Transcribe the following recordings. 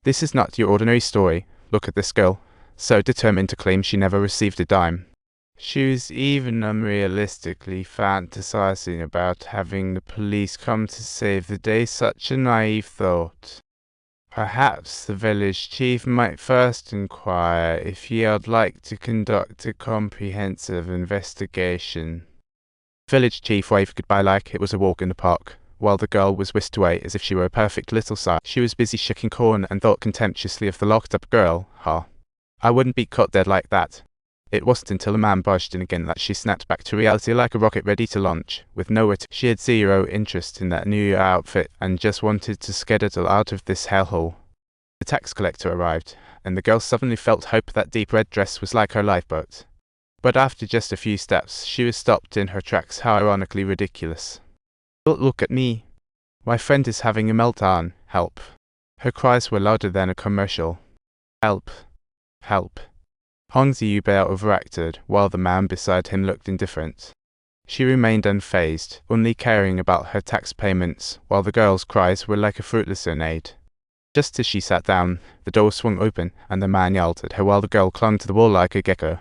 This is not your ordinary story. Look at this girl, so determined to claim she never received a dime. She was even unrealistically fantasizing about having the police come to save the day. Such a naive thought. Perhaps the village chief might first inquire if he would like to conduct a comprehensive investigation. The village chief waved goodbye like it was a walk in the park, while the girl was whisked away as if she were a perfect little sight. She was busy shucking corn and thought contemptuously of the locked-up girl. I wouldn't be caught dead like that. It wasn't until the man barged in again that she snapped back to reality like a rocket ready to launch. With nowhere to, she had zero interest in that new outfit and just wanted to skedaddle out of this hellhole. The tax collector arrived, and the girl suddenly felt hope. That deep red dress was like her lifeboat. But after just a few steps, she was stopped in her tracks. How ironically ridiculous. Don't look at me. My friend is having a meltdown. Help. Her cries were louder than a commercial. Help. Help. Hongzi Yubei overacted, while the man beside him looked indifferent. She remained unfazed, only caring about her tax payments, while the girl's cries were like a fruitless serenade. Just as she sat down, the door swung open, and the man yelled at her while the girl clung to the wall like a gecko.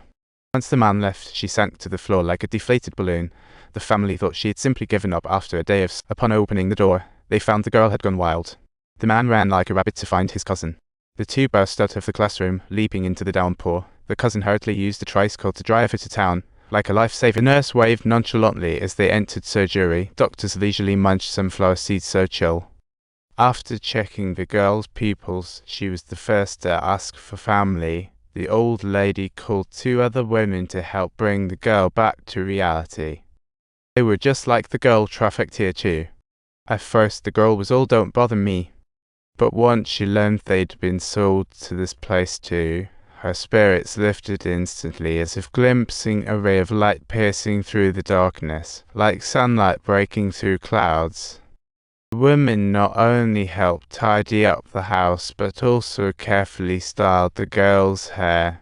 Once the man left, she sank to the floor like a deflated balloon. The family thought she had simply given up after a day of Upon opening the door, they found the girl had gone wild. The man ran like a rabbit to find his cousin. The two burst out of the classroom, leaping into the downpour. The cousin hurriedly used a tricycle to drive her to town. Like a lifesaver, the nurse waved nonchalantly as they entered surgery. Doctors leisurely munched sunflower seeds so chill. After checking the girl's pupils, she was the first to ask for family. The old lady called two other women to help bring the girl back to reality. They were just like the girl trafficked here too. At first the girl was all "don't bother me." But once she learned they'd been sold to this place too, her spirits lifted instantly as if glimpsing a ray of light piercing through the darkness, like sunlight breaking through clouds. The women not only helped tidy up the house but also carefully styled the girl's hair.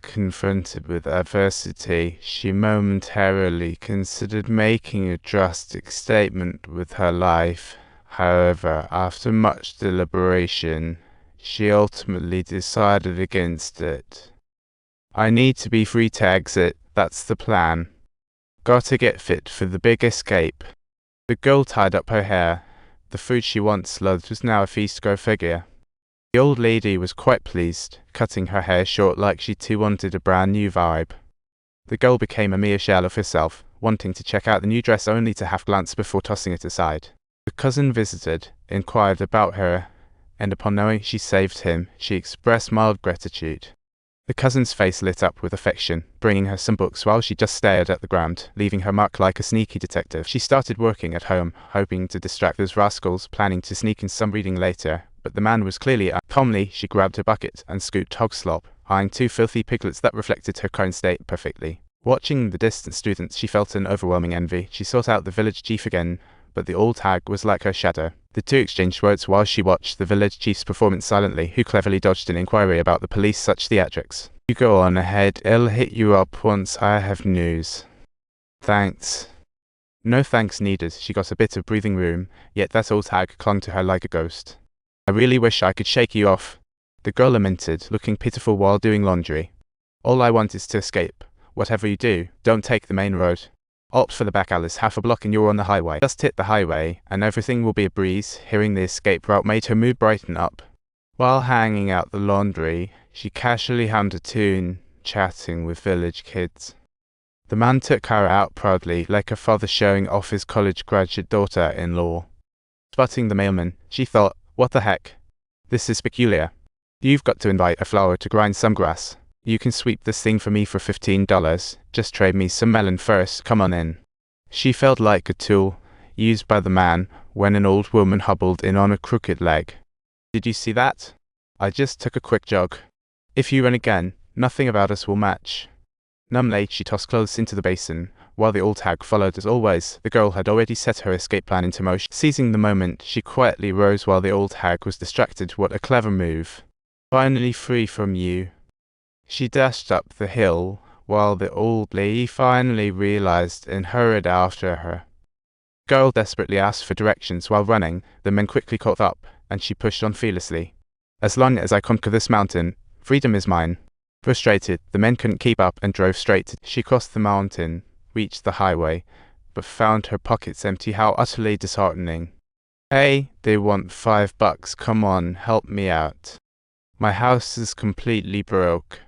Confronted with adversity, she momentarily considered making a drastic statement with her life. However, after much deliberation, she ultimately decided against it. I need to be free to exit, that's the plan. Gotta get fit for the big escape. The girl tied up her hair. The food she once loved was now a feast, go figure. The old lady was quite pleased, cutting her hair short like she too wanted a brand new vibe. The girl became a mere shell of herself, wanting to check out the new dress only to half glance before tossing it aside. The cousin visited, inquired about her, and upon knowing she saved him, she expressed mild gratitude. The cousin's face lit up with affection, bringing her some books while she just stared at the ground, leaving her mark like a sneaky detective. She started working at home, hoping to distract those rascals, planning to sneak in some reading later, but the man was clearly calmly. She grabbed her bucket and scooped hog slop, eyeing two filthy piglets that reflected her current state perfectly. Watching the distant students, she felt an overwhelming envy. She sought out the village chief again, but the old hag was like her shadow. The two exchanged words while she watched the village chief's performance silently, who cleverly dodged an inquiry about the police. Such theatrics. You go on ahead, I'll hit you up once I have news. Thanks. No thanks needed. She got a bit of breathing room, yet that old hag clung to her like a ghost. I really wish I could shake you off, the girl lamented, looking pitiful while doing laundry. All I want is to escape. Whatever you do, don't take the main road. Opt for the back alleys, half a block and you're on the highway. Just hit the highway, and everything will be a breeze. Hearing the escape route made her mood brighten up. While hanging out the laundry, she casually hummed a tune, chatting with village kids. The man took her out proudly, like a father showing off his college graduate daughter-in-law. Spotting the mailman, she thought, what the heck? This is peculiar. You've got to invite a flower to grind some grass. You can sweep this thing for me for $15. Just trade me some melon first, come on in. She felt like a tool, used by the man, when an old woman hobbled in on a crooked leg. Did you see that? I just took a quick jog. If you run again, nothing about us will match. Numbly, she tossed clothes into the basin, while the old hag followed as always. The girl had already set her escape plan into motion. Seizing the moment, she quietly rose while the old hag was distracted. What a clever move. Finally free from you. She dashed up the hill, while the old lady finally realized and hurried after her. The girl desperately asked for directions while running. The men quickly caught up, and she pushed on fearlessly. As long as I conquer this mountain, freedom is mine. Frustrated, the men couldn't keep up and drove straight. She crossed the mountain, reached the highway, but found her pockets empty. How utterly disheartening. Hey, they want $5. Come on, help me out. My house is completely broke.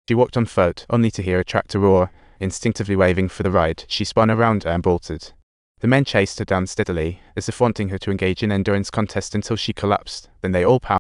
She walked on foot, only to hear a tractor roar. Instinctively waving for the ride, she spun around and bolted. The men chased her down steadily, as if wanting her to engage in endurance contest until she collapsed. Then they all pounded